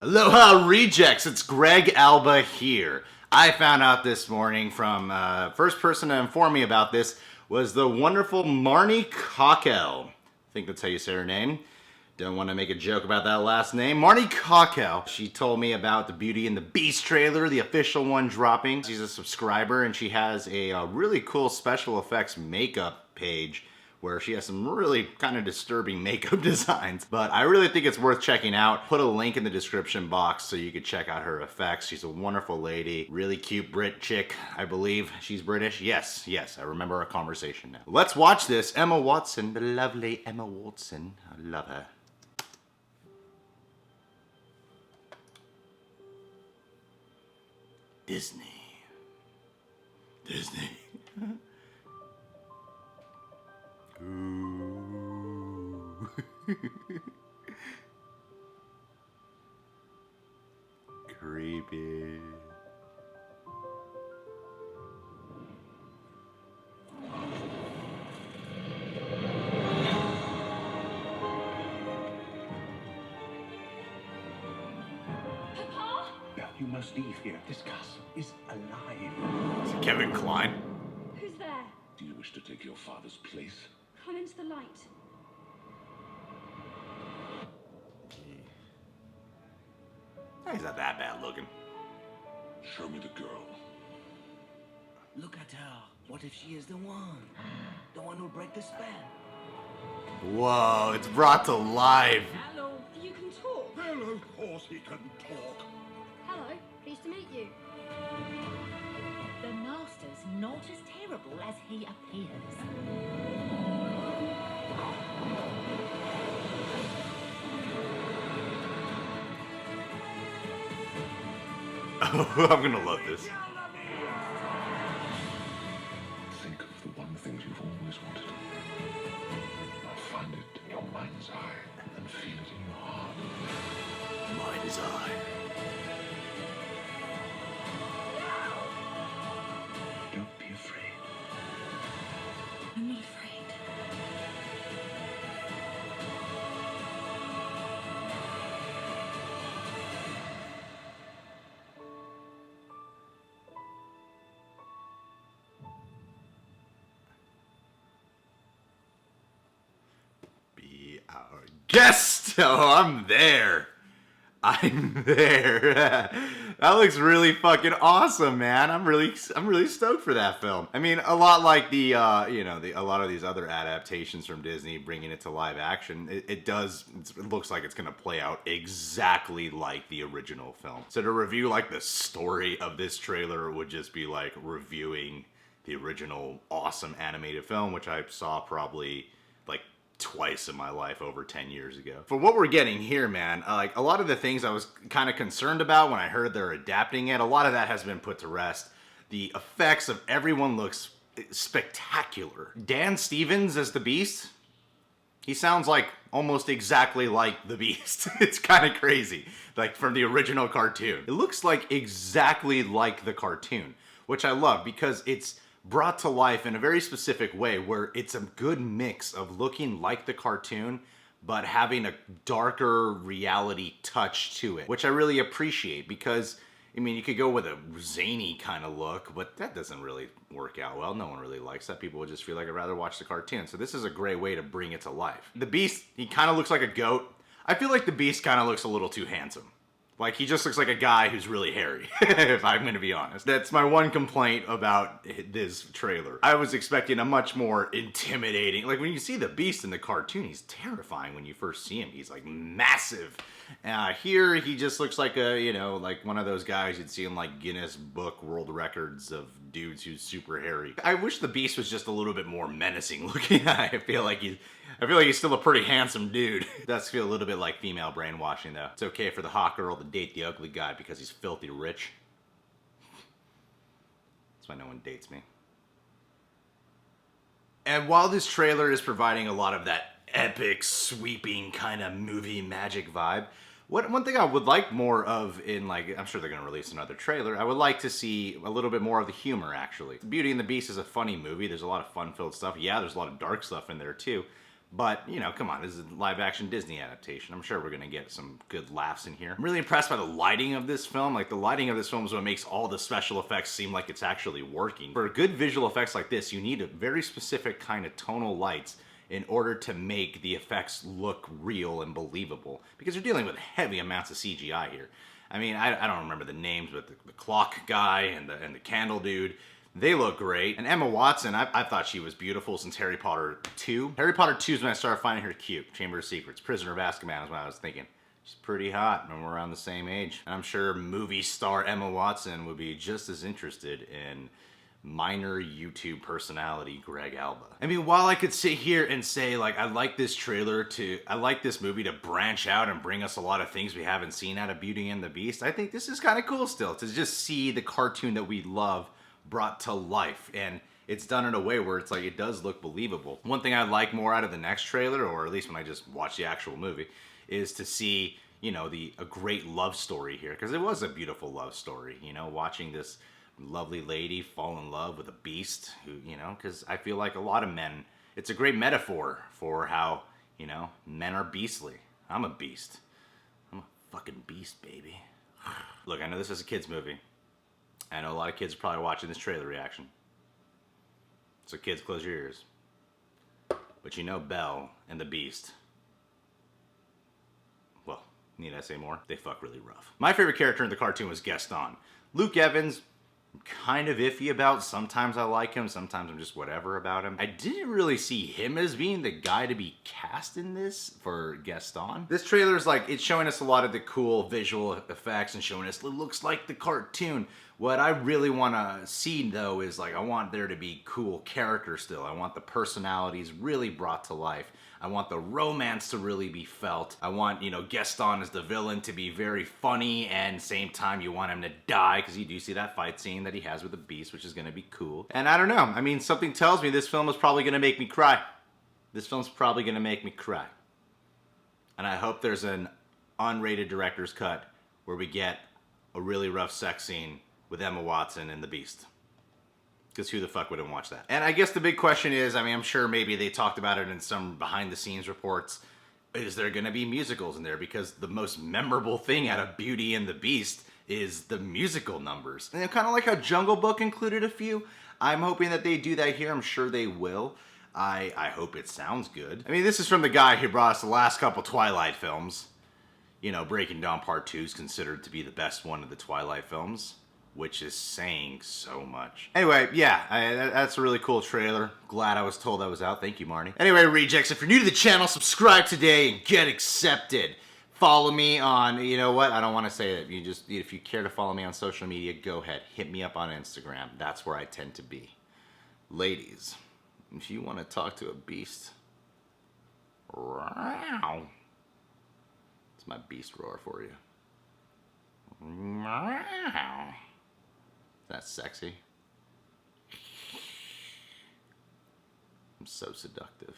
Aloha rejects, it's Greg Alba here. I found out this morning from first person to inform me about this was the wonderful Marni Cockell. I think that's how you say her name. Don't want to make a joke about that last name. Marni Cockell. She told me about the Beauty and the Beast trailer, the official one dropping. She's a subscriber and she has a really cool special effects makeup page where she has some really kind of disturbing makeup designs. But I really think it's worth checking out. Put a link in the description box so you could check out her effects. She's a wonderful lady. Really cute Brit chick, I believe. She's British? Yes, I remember our conversation now. Let's watch this. Emma Watson, the lovely Emma Watson. I love her. Disney. Ooh. Creepy. Papa? Now you must leave here. This castle is alive. Is it Kevin Kline? Who's there? Do you wish to take your father's place? Come into the light. He's not that bad looking. Show me the girl. Look at her. What if she is the one? The one who'll break the spell? Whoa, it's brought to life. Hello. You can talk. Well, of course he can talk. Hello. Pleased to meet you. The master's not as terrible as he appears. Oh, I'm gonna love this. Think of the one thing you've always wanted. Now find it in your mind's eye and feel it in your heart. Mind's eye. Don't be afraid. I'm not afraid. Be our guest. Oh, I'm there. I'm there. That looks really fucking awesome, man. I'm really stoked for that film. I mean, a lot like a lot of these other adaptations from Disney, bringing it to live action. It looks like it's gonna play out exactly like the original film. So to review like the story of this trailer would just be like reviewing the original awesome animated film, which I saw probably like twice in my life over 10 years ago. For what we're getting here, man, like a lot of the things I was kind of concerned about when I heard they're adapting it, a lot of that has been put to rest. The effects of everyone looks spectacular. Dan Stevens as the Beast, he sounds like almost exactly like the Beast. It's kind of crazy, like from the original cartoon. It looks like exactly like the cartoon, which I love because it's brought to life in a very specific way where it's a good mix of looking like the cartoon but having a darker reality touch to it, which I really appreciate because, I mean, you could go with a zany kind of look, but that doesn't really work out well. No one really likes that. People would just feel like I'd rather watch the cartoon. So this is a great way to bring it to life. The Beast, he kind of looks like a goat. I feel like the Beast kind of looks a little too handsome. Like, he just looks like a guy who's really hairy, if I'm gonna be honest. That's my one complaint about this trailer. I was expecting a much more intimidating, like when you see the Beast in the cartoon, he's terrifying when you first see him. He's like massive. Here, he just looks like like one of those guys you'd see in like Guinness Book World Records of dudes who's super hairy. I wish the Beast was just a little bit more menacing looking. I feel like he's still a pretty handsome dude. It does feel a little bit like female brainwashing though. It's okay for the hot girl to date the ugly guy because he's filthy rich. That's why no one dates me. And while this trailer is providing a lot of that epic, sweeping kind of movie magic vibe, one thing I would like more of in, like, I'm sure they're going to release another trailer, I would like to see a little bit more of the humor, actually. Beauty and the Beast is a funny movie. There's a lot of fun-filled stuff. Yeah, there's a lot of dark stuff in there, too. But, you know, come on, this is a live-action Disney adaptation. I'm sure we're going to get some good laughs in here. I'm really impressed by the lighting of this film. Like, the lighting of this film is what makes all the special effects seem like it's actually working. For good visual effects like this, you need a very specific kind of tonal lights in order to make the effects look real and believable. Because you're dealing with heavy amounts of CGI here. I mean, I don't remember the names, but the clock guy and the candle dude, they look great. And Emma Watson, I thought she was beautiful since Harry Potter 2. Harry Potter 2 is when I started finding her cute. Chamber of Secrets. Prisoner of Azkaban is when I was thinking, she's pretty hot and we're around the same age. And I'm sure movie star Emma Watson would be just as interested in minor YouTube personality Greg Alba. I mean, while I could sit here and say, like, I like this movie to branch out and bring us a lot of things we haven't seen out of Beauty and the Beast, I think this is kind of cool still, to just see the cartoon that we love brought to life. And it's done in a way where it's like, it does look believable. One thing I like more out of the next trailer, or at least when I just watch the actual movie, is to see, you know, a great love story here. Because it was a beautiful love story, you know, watching this lovely lady fall in love with a beast who, you know, because I feel like a lot of men, it's a great metaphor for how, you know, men are beastly. I'm a beast. I'm a fucking beast, baby. Look, I know this is a kid's movie. I know a lot of kids are probably watching this trailer reaction. So kids, close your ears. But you know Belle and the Beast, well, need I say more? They fuck really rough. My favorite character in the cartoon was Gaston. Luke Evans, I'm kind of iffy about. Sometimes I like him, sometimes I'm just whatever about him. I didn't really see him as being the guy to be cast in this for Gaston. This trailer is like, it's showing us a lot of the cool visual effects and showing us it looks like the cartoon. What I really want to see, though, is like, I want there to be cool characters still. I want the personalities really brought to life. I want the romance to really be felt. I want, you know, Gaston as the villain to be very funny, and same time you want him to die, because you do see that fight scene that he has with the Beast, which is going to be cool. And I don't know, I mean, something tells me this film is probably going to make me cry. This film's probably going to make me cry. And I hope there's an unrated director's cut where we get a really rough sex scene with Emma Watson and the Beast. Because who the fuck wouldn't watch that? And I guess the big question is, I mean, I'm sure maybe they talked about it in some behind-the-scenes reports. Is there going to be musicals in there? Because the most memorable thing out of Beauty and the Beast is the musical numbers. And kind of like how Jungle Book included a few. I'm hoping that they do that here. I'm sure they will. I hope it sounds good. I mean, this is from the guy who brought us the last couple Twilight films. You know, Breaking Dawn Part 2 is considered to be the best one of the Twilight films, which is saying so much. Anyway, yeah, that's a really cool trailer. Glad I was told I was out. Thank you, Marni. Anyway, rejects, if you're new to the channel, subscribe today and get accepted. Follow me on, you know what, I don't want to say it. If you care to follow me on social media, go ahead. Hit me up on Instagram. That's where I tend to be. Ladies, if you want to talk to a beast, wow. It's my beast roar for you. Wow. That's sexy. I'm so seductive.